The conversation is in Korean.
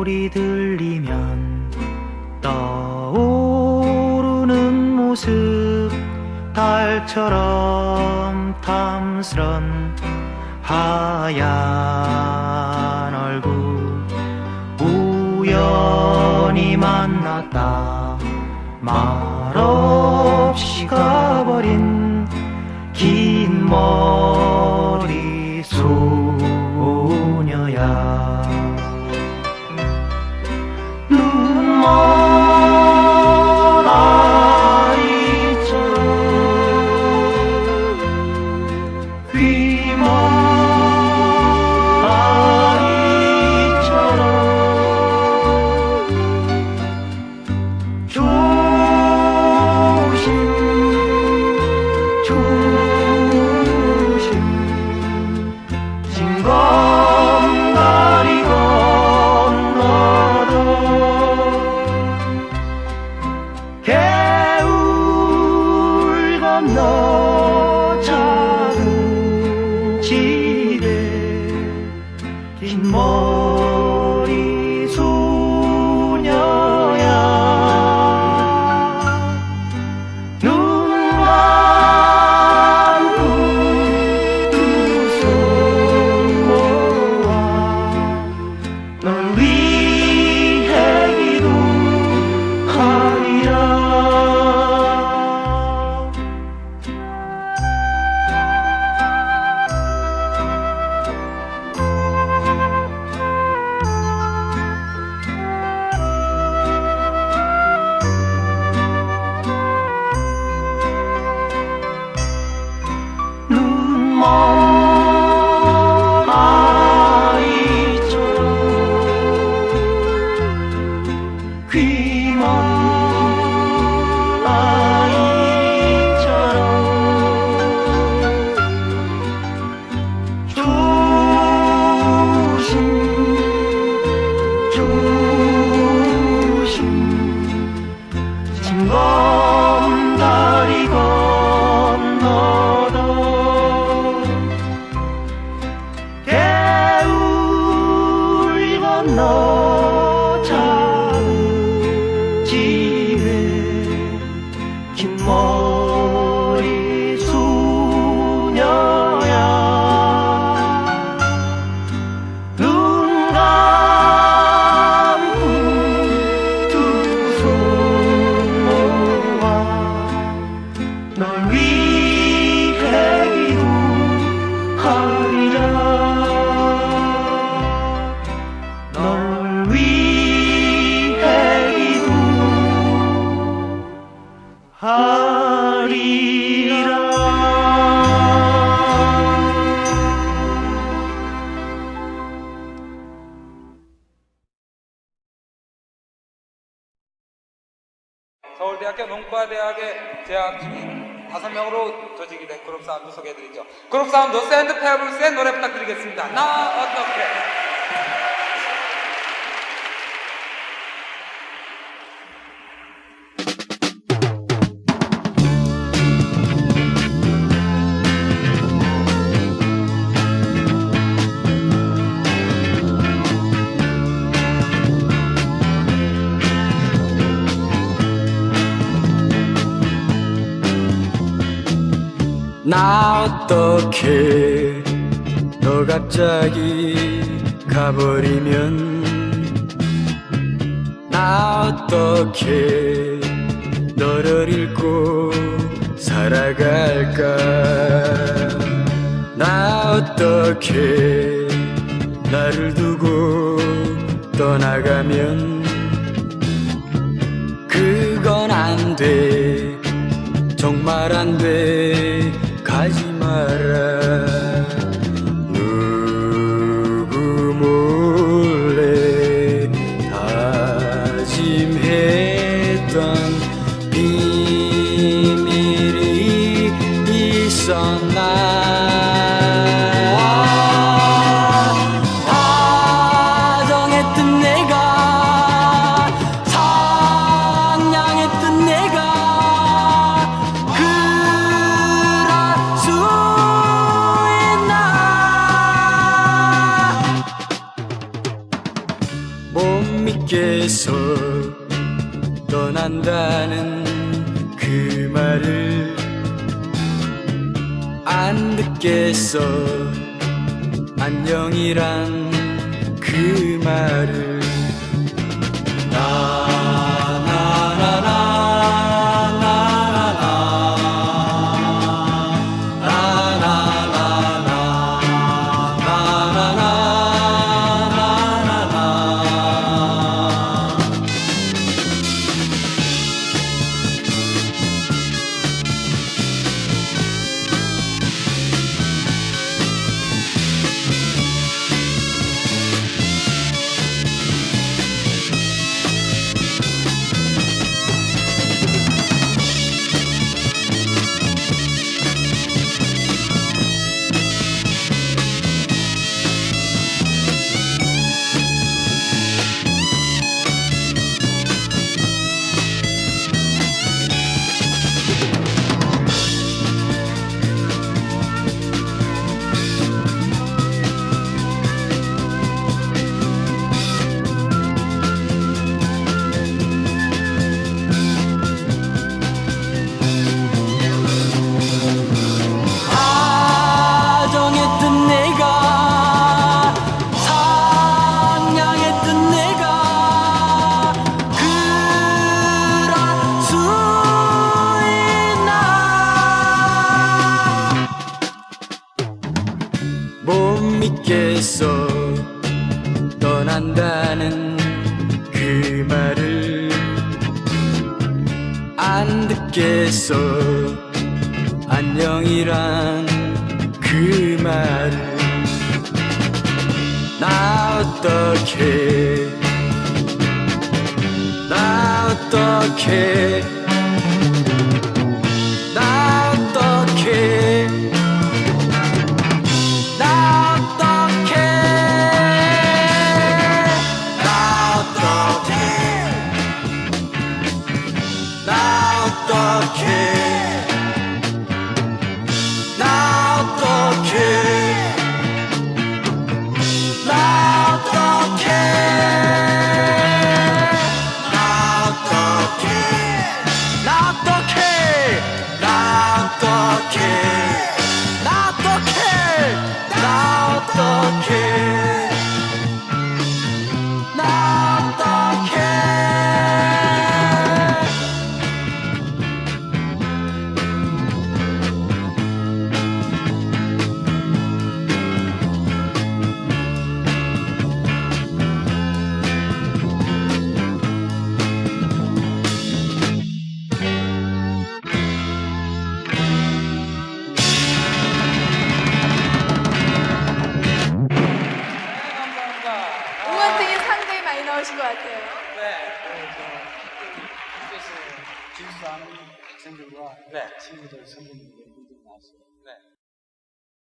소리 들리면 떠오르는 모습, 달처럼 탐스런 하얀 얼굴. 우연히 만났다 말없이 가버린 긴 머리 소녀야. 눈먼 아이처럼 귀먼 아이처럼 조심 조심 징검다리 건너도 개울 건너 작은 집에 긴 머리 소녀야. 눈 감고 두 손 모아 널 위해 기도하리라. 눈먼 아이처럼 귀먼 아이처럼 조심 조심 징검다리 건너도 개울 건너 작은 집에 긴 머리 소녀야. 눈 감고 두 손 모아 널 위해 기도하리라. 널 위해 기도하리라. 서울대학교 농과대학에 재학 중인 5명으로 조직이 된 그룹 사운드 소개해드리죠. 그룹 사운드 샌드 페블스의 노래 부탁드리겠습니다. 나 어떻게. 나 어떻게 너 갑자기 가버리면 나 어떻게 너를 잃고 살아갈까. 나 어떻게 나를 두고 떠나가면 그건 안 돼. 정말 안 돼. 가지 마라. 누구 몰래 다짐했던 비밀이 있었나. 다정했던 내가, 상냥했던 내가 그럴 수 믿겠어 떠난다는 그 말을 안 듣겠어 안녕이란 그 말을 다정했던 내가 상냥했던 내가 그럴 수 있나 못 믿겠어 떠난다는 그 말을 안 듣겠어 안녕이란 그 말을 나 어떡해 나 어떡해 나 어떡해 나 어떡해 나 어떡해 나 어떡해 나 어떡해 나 어떡해 나 어떡해 나 어떡해 나 어떡해 나 어떡해 나 어떡해 나 어떡해 응원등이 상당히 많이 나오신 것 같아요. 길수 아는 학생들과 네. 친구들, 선배님들 모두 나왔어요.